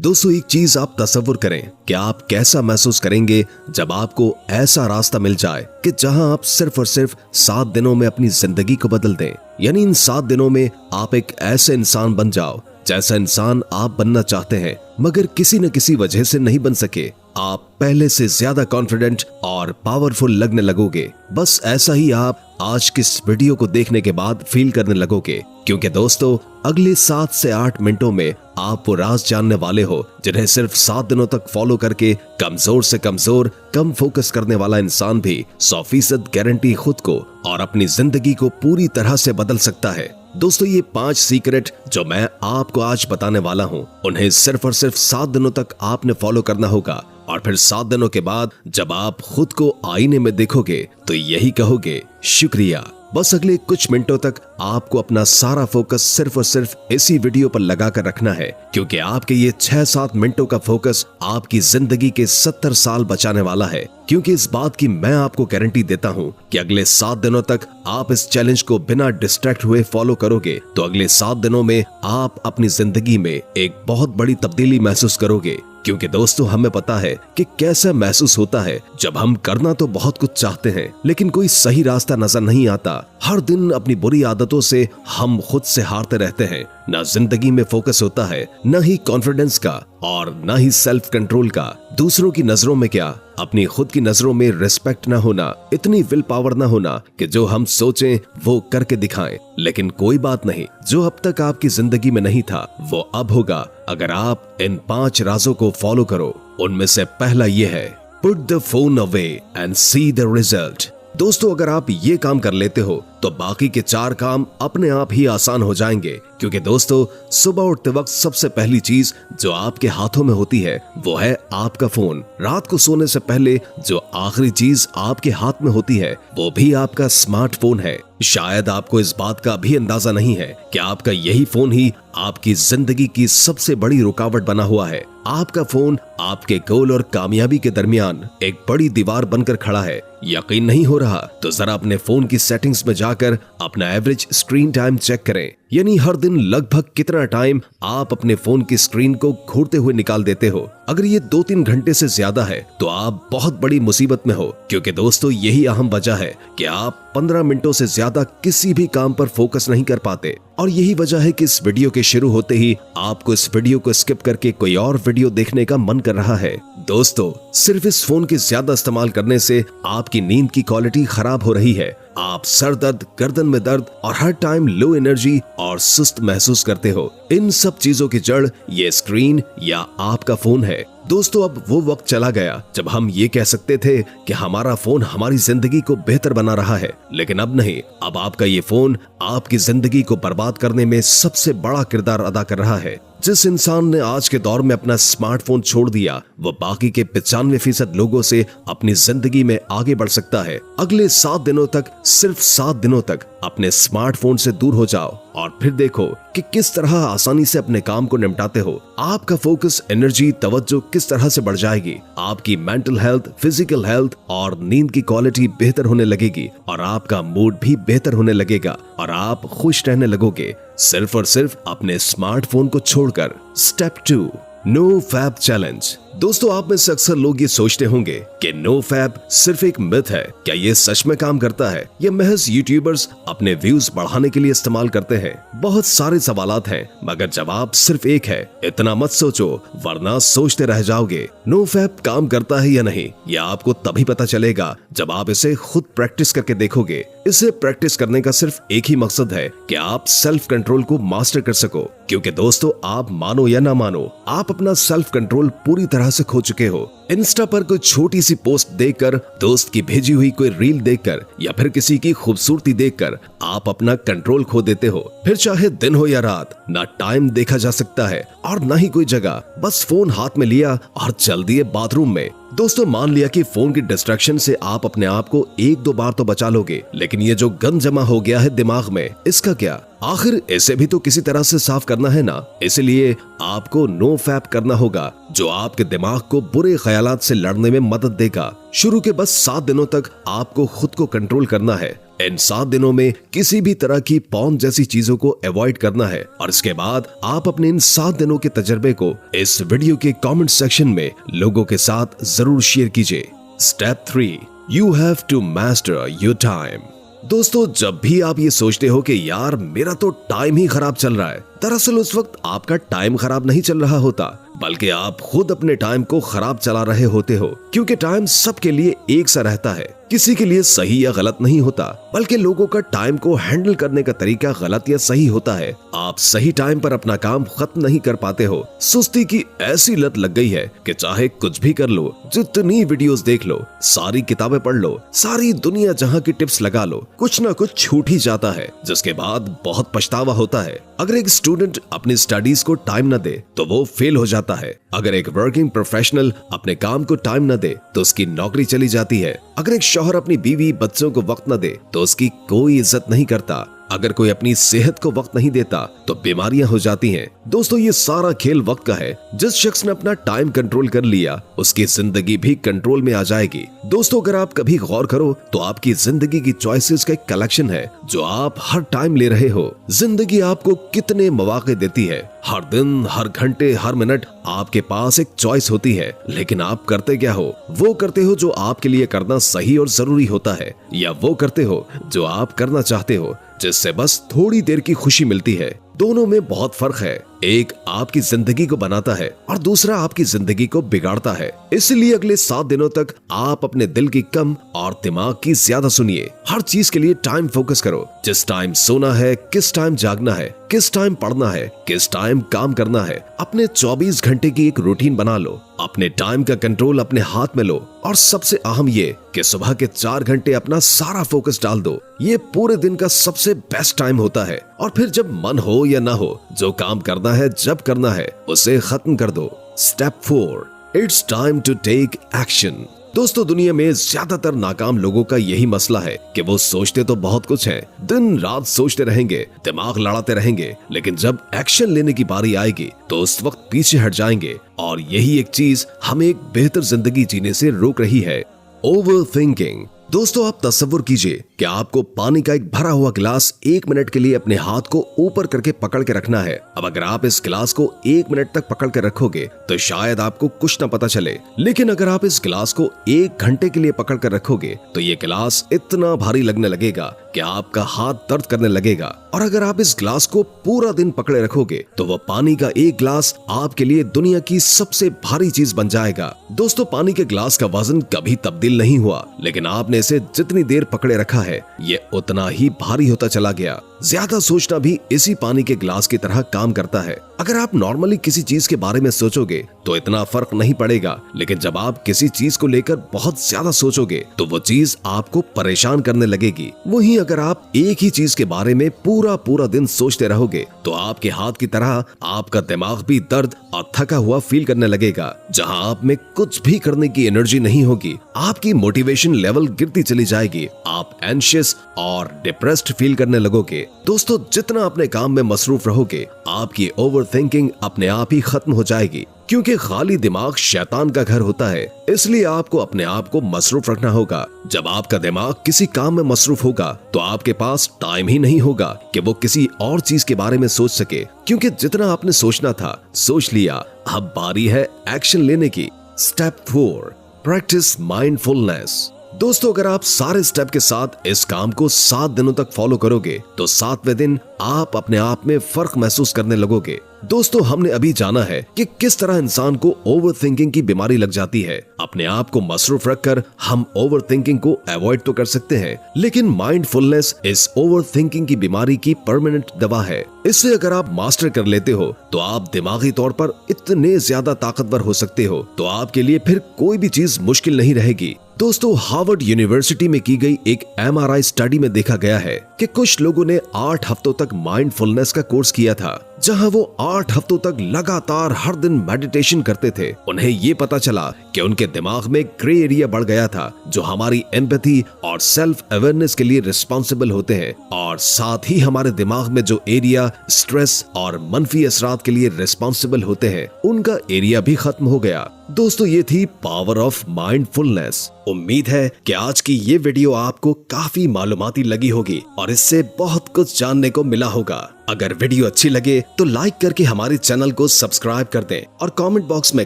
दोस्तों एक चीज आप तसव्वुर करें कि आप कैसा महसूस करेंगे जब आपको ऐसा रास्ता मिल जाए कि जहां आप सिर्फ और सिर्फ 7 दिनों में अपनी जिंदगी को बदल दें। यानी इन 7 दिनों में आप एक ऐसे इंसान बन जाओ जैसा इंसान आप बनना चाहते हैं, मगर किसी न किसी वजह से नहीं बन सके। आप पहले से ज्यादा कॉन्फिडेंट और पावरफुल लगने लगोगे। बस ऐसा ही आप आज की इस वीडियो को देखने के बाद फील करने लगोगे, क्योंकि दोस्तों अगले 7 से 8 मिनटों में आप वो राज जानने वाले हो जिन्हें सिर्फ 7 दिनों तक फॉलो करके कमजोर से कमजोर, कम फोकस करने वाला इंसान भी 100% गारंटी खुद को और अपनी जिंदगी को पूरी तरह से बदल सकता है। दोस्तों ये 5 सीक्रेट जो मैं आपको आज बताने वाला हूँ, उन्हें सिर्फ और सिर्फ 7 दिनों तक आपने फॉलो करना होगा। और फिर 7 दिनों के बाद जब आप खुद को आईने में देखोगे तो यही कहोगे, शुक्रिया। बस अगले कुछ मिनटों तक आपको अपना सारा फोकस सिर्फ और सिर्फ इसी वीडियो पर लगा कर रखना है, क्योंकि आपके ये 6-7 मिनटों का फोकस आपकी जिंदगी के 70 साल बचाने वाला है। क्योंकि इस बात की मैं आपको गारंटी देता हूँ कि अगले 7 दिनों तक आप इस चैलेंज को बिना डिस्ट्रैक्ट हुए फॉलो करोगे तो अगले 7 दिनों में आप अपनी जिंदगी में एक बहुत बड़ी तब्दीली महसूस करोगे। क्योंकि दोस्तों हमें पता है कि कैसा महसूस होता है जब हम करना तो बहुत कुछ चाहते हैं लेकिन कोई सही रास्ता नजर नहीं आता। हर दिन अपनी बुरी आदतों से हम खुद से हारते रहते हैं। ना जिंदगी में फोकस होता है, न ही कॉन्फिडेंस का और न ही सेल्फ कंट्रोल का। दूसरों की नजरों में क्या, अपनी खुद की नजरों में रिस्पेक्ट ना होना, इतनी विल पावर ना होना कि जो हम सोचें वो करके दिखाएं। लेकिन कोई बात नहीं, जो अब तक आपकी जिंदगी में नहीं था वो अब होगा अगर आप इन 5 राजों को फॉलो करो। उनमें से पहला ये है, put the phone away and see the result. दोस्तों अगर आप ये काम कर लेते हो तो बाकी के 4 काम अपने आप ही आसान हो जाएंगे। क्योंकि दोस्तों सुबह उठते वक्त सबसे पहली चीज जो आपके हाथों में होती है वो है आपका फोन। रात को सोने से पहले जो आखिरी चीज आपके हाथ में होती है वो भी आपका स्मार्टफोन है। शायद आपको इस बात का भी अंदाजा नहीं है कि आपका यही फोन ही आपकी जिंदगी की सबसे बड़ी रुकावट बना हुआ है। आपका फोन आपके गोल और कामयाबी के दरमियान एक बड़ी दीवार बनकर खड़ा है। यकीन नहीं हो रहा तो जरा अपने फोन की सेटिंग्स में जाकर अपना एवरेज स्क्रीन टाइम चेक करें। यानी हर दिन लगभग कितना टाइम आप अपने फोन की स्क्रीन को घूरते हुए निकाल देते हो। अगर ये 2-3 घंटे से ज्यादा है तो आप बहुत बड़ी मुसीबत में हो। क्योंकि दोस्तों यही अहम वजह है कि आप 15 मिनटों से ज्यादा किसी भी काम पर फोकस नहीं कर पाते। और यही वजह है कि इस वीडियो के शुरू होते ही आपको इस वीडियो को स्किप करके कोई और वीडियो देखने का मन कर रहा है। दोस्तों सिर्फ इस फोन के ज्यादा इस्तेमाल करने से आपकी नींद की क्वालिटी खराब हो रही है। आप सर दर्द, गर्दन में दर्द और हर टाइम लो एनर्जी और सुस्त महसूस करते हो। इन सब चीजों की जड़ ये स्क्रीन या आपका फोन है। दोस्तों अब वो वक्त चला गया जब हम ये कह सकते थे कि हमारा फोन हमारी जिंदगी को बेहतर बना रहा है, लेकिन अब नहीं। अब आपका ये फोन आपकी जिंदगी को बर्बाद करने में सबसे बड़ा किरदार अदा कर रहा है। जिस इंसान ने आज के दौर में अपना स्मार्टफोन छोड़ दिया वो बाकी के 95% लोगों से अपनी जिंदगी में आगे बढ़ सकता है। अगले 7 दिनों तक, सिर्फ 7 दिनों तक अपने स्मार्टफोन से दूर हो जाओ और फिर देखो कि किस तरह आसानी से अपने काम को निपटाते हो। आपका फोकस, एनर्जी, तवज्जो किस तरह से बढ़ जाएगी। आपकी मेंटल हेल्थ, फिजिकल हेल्थ और नींद की क्वालिटी बेहतर होने लगेगी और आपका मूड भी बेहतर होने लगेगा और आप खुश रहने लगोगे सिर्फ और सिर्फ अपने स्मार्टफोन को छोड़कर। Step 2, no fap challenge. दोस्तों आप में से अक्सर लोग ये सोचते होंगे कि नो फैब सिर्फ एक मिथ है। क्या ये सच में काम करता है या महज यूट्यूबर्स अपने व्यूज बढ़ाने के लिए इस्तेमाल करते हैं? बहुत सारे सवालात हैं मगर जवाब सिर्फ एक है, इतना मत सोचो वरना सोचते रह जाओगे। नो फैब काम करता है या नहीं यह आपको तभी पता चलेगा जब आप इसे खुद प्रैक्टिस करके देखोगे। इसे प्रैक्टिस करने का सिर्फ एक ही मकसद है कि आप सेल्फ कंट्रोल को मास्टर कर सको। क्योंकि दोस्तों आप मानो या ना मानो, आप अपना सेल्फ कंट्रोल पूरी तरह से खो चुके हो। इंस्टा पर कोई छोटी सी पोस्ट देखकर, दोस्त की भेजी हुई कोई रील देखकर या फिर किसी की खूबसूरती देखकर आप अपना कंट्रोल खो देते हो। फिर चाहे दिन हो या रात, ना टाइम देखा जा सकता है और ना ही कोई जगह। बस फोन हाथ में लिया और चल दिए बाथरूम में। दोस्तों मान लिया कि फोन की डिस्ट्रैक्शन से आप अपने आप को 1-2 बार तो बचा लोगे, लेकिन ये जो गंद जमा हो गया है दिमाग में, इसका क्या? आखिर इसे भी तो किसी तरह से साफ करना है ना। इसलिए आपको नो फैब करना होगा जो आपके दिमाग को बुरे ख्यालात से लड़ने में मदद देगा। शुरू के बस 7 दिनों तक आपको खुद को कंट्रोल करना है इन 7 दिनों में किसी भी तरह की पॉर्न जैसी चीजों को अवॉइड करना है और इसके बाद आप अपने इन 7 दिनों के तजर्बे को इस वीडियो के कमेंट सेक्शन में लोगों के साथ जरूर शेयर कीजिए। Step 3, you have to master your time. दोस्तों, जब भी आप ये सोचते हो कि यार मेरा तो टाइम ही खराब चल रहा है, दरअसल उस वक्त आपका टाइम खराब नहीं चल रहा होता, बल्कि आप खुद अपने टाइम को खराब चला रहे होते हो। क्योंकि टाइम सबके लिए एक सा रहता है, किसी के लिए सही या गलत नहीं होता, बल्कि लोगों का टाइम को हैंडल करने का तरीका गलत या सही होता है। आप सही टाइम पर अपना काम खत्म नहीं कर पाते हो। सुस्ती की ऐसी लत लग गई है कि चाहे कुछ भी कर लो, जितनी वीडियोस देख लो, सारी किताबें पढ़ लो, सारी दुनिया जहां की टिप्स लगा लो, कुछ ना कुछ छूट ही जाता है, जिसके बाद बहुत पछतावा होता है। अगर एक स्टूडेंट अपनी स्टडीज को टाइम न दे तो वो फेल हो जाता है। अगर एक वर्किंग प्रोफेशनल अपने काम को टाइम न दे तो उसकी नौकरी चली जाती है। अगर एक शौहर अपनी बीवी बच्चों को वक्त न दे तो उसकी कोई इज्जत नहीं करता। अगर कोई अपनी सेहत को वक्त नहीं देता तो बीमारियां हो जाती हैं। दोस्तों, ये सारा खेल वक्त का है। जिस शख्स ने अपना टाइम कंट्रोल कर लिया, उसकी जिंदगी भी कंट्रोल में आ जाएगी। दोस्तों, अगर आप कभी गौर करो तो आपकी जिंदगी की चॉइसेस का एक कलेक्शन है जो आप हर टाइम ले रहे हो। जिंदगी आपको कितने मौके देती है। हर दिन, हर घंटे, हर मिनट आपके पास एक चॉइस होती है, लेकिन आप करते क्या हो? वो करते हो जो आपके लिए करना सही और जरूरी होता है, या वो करते हो जो आप करना चाहते हो, जिससे बस थोड़ी देर की खुशी मिलती है। दोनों में बहुत फर्क है। एक आपकी जिंदगी को बनाता है और दूसरा आपकी जिंदगी को बिगाड़ता है। इसलिए अगले 7 दिनों तक आप अपने दिल की कम और दिमाग की ज्यादा सुनिए। हर चीज के लिए टाइम फोकस करो। जिस टाइम सोना है, किस टाइम जागना है, किस टाइम पढ़ना है, किस टाइम काम करना है, अपने 24 घंटे की एक रूटीन बना लो। अपने टाइम का कंट्रोल अपने हाथ में लो और सबसे अहम ये कि सुबह के 4 घंटे अपना सारा फोकस डाल दो। ये पूरे दिन का सबसे बेस्ट टाइम होता है। और फिर जब मन हो या ना हो, जो काम करना है जब करना है उसे खत्म कर दो। Step 4, it's time to take action. दोस्तों, दुनिया में ज्यादातर नाकाम लोगों का यही मसला है कि वो सोचते तो बहुत कुछ है, दिन रात सोचते रहेंगे, दिमाग लड़ाते रहेंगे, लेकिन जब एक्शन लेने की बारी आएगी तो उस वक्त पीछे हट जाएंगे। और यही एक चीज हमें एक बेहतर जिंदगी जीने से रोक रही है, ओवर थिंकिंग। दोस्तों, आप तसव्वुर कीजिए कि आपको पानी का एक भरा हुआ गिलास 1 मिनट के लिए अपने हाथ को ऊपर करके पकड़ के रखना है। अब अगर आप इस गिलास को 1 मिनट तक पकड़ के रखोगे तो शायद आपको कुछ न पता चले, लेकिन अगर आप इस गिलास को 1 घंटे के लिए पकड़ कर रखोगे तो ये गिलास इतना भारी लगने लगेगा कि आपका हाथ दर्द करने लगेगा। और अगर आप इस गिलास को पूरा दिन पकड़े रखोगे तो वो पानी का एक गिलास आपके लिए दुनिया की सबसे भारी चीज बन जाएगा। दोस्तों, पानी के गिलास का वजन कभी तब्दील नहीं हुआ, लेकिन आपने इसे जितनी देर पकड़े रखा है ये उतना ही भारी होता चला गया। ज्यादा सोचना भी इसी पानी के गिलास की तरह काम करता है। अगर आप नॉर्मली किसी चीज के बारे में सोचोगे तो इतना फर्क नहीं पड़ेगा, लेकिन जब आप किसी चीज को लेकर बहुत ज्यादा सोचोगे तो वो चीज आपको परेशान करने लगेगी। वहीं अगर आप एक ही चीज के बारे में पूरा दिन सोचते रहोगे तो आपके हाथ की तरह आपका दिमाग भी दर्द और थका हुआ फील करने लगेगा। जहां आप में कुछ भी करने की एनर्जी नहीं होगी, आपकी मोटिवेशन लेवल गिरती चली जाएगी, आप एंशियस और डिप्रेस्ड फील करने लगोगे। दोस्तों, जितना अपने काम में मसरूफ रहोगे, आपकी ओवर थिंकिंग अपने आप ही खत्म हो जाएगी। क्योंकि खाली दिमाग शैतान का घर होता है, इसलिए आपको अपने आप को मसरूफ रखना होगा। जब आपका दिमाग किसी काम में मसरूफ होगा तो आपके पास टाइम ही नहीं होगा कि वो किसी और चीज के बारे में सोच सके, क्योंकि जितना आपने सोचना था सोच लिया। अब बारी है एक्शन लेने की। Step 4, practice mindfulness. दोस्तों, अगर आप सारे स्टेप के साथ इस काम को 7 दिनों तक फॉलो करोगे तो 7वें दिन आप अपने आप में फर्क महसूस करने लगोगे। दोस्तों, हमने अभी जाना है कि किस तरह इंसान को ओवर थिंकिंग की बीमारी लग जाती है। अपने आप को मसरूफ रखकर हम ओवर थिंकिंग को अवॉइड तो कर सकते हैं, लेकिन माइंडफुलनेस इस ओवर थिंकिंग की बीमारी की परमानेंट दवा है। इससे अगर आप मास्टर कर लेते हो तो आप दिमागी तौर पर इतने ज्यादा ताकतवर हो सकते हो तो आपके लिए फिर कोई भी चीज मुश्किल नहीं रहेगी। दोस्तों, हार्वर्ड यूनिवर्सिटी में की गई एक MRI स्टडी में देखा गया है कि कुछ लोगों ने 8 हफ्तों तक माइंडफुलनेस का कोर्स किया था, जहां वो 8 हफ्तों तक लगातार हर दिन मेडिटेशन करते थे। उन्हें ये पता चला कि उनके दिमाग में ग्रे एरिया बढ़ गया था, जो हमारी एम्पैथी और सेल्फ अवेयरनेस के लिए रिस्पॉन्सिबल होते हैं, और साथ ही हमारे दिमाग में जो एरिया स्ट्रेस और मनफी असरात के लिए रिस्पॉन्सिबल होते हैं, उनका एरिया भी खत्म हो गया। दोस्तों ये थी पावर ऑफ माइंडफुलनेस। उम्मीद है कि आज की ये वीडियो आपको काफी मालूमाती लगी होगी और इससे बहुत कुछ जानने को मिला होगा। अगर वीडियो अच्छी लगे तो लाइक करके हमारे चैनल को सब्सक्राइब कर दें और कमेंट बॉक्स में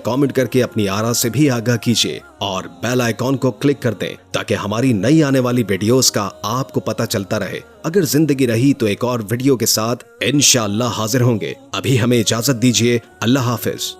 कमेंट करके अपनी आरा से भी आगाह कीजिए और बेल आइकॉन को क्लिक कर दें ताकि हमारी नई आने वाली वीडियोस का आपको पता चलता रहे। अगर जिंदगी रही तो एक और वीडियो के साथ इंशाअल्लाह हाजिर होंगे। अभी हमें इजाजत दीजिए। अल्लाह हाफिज।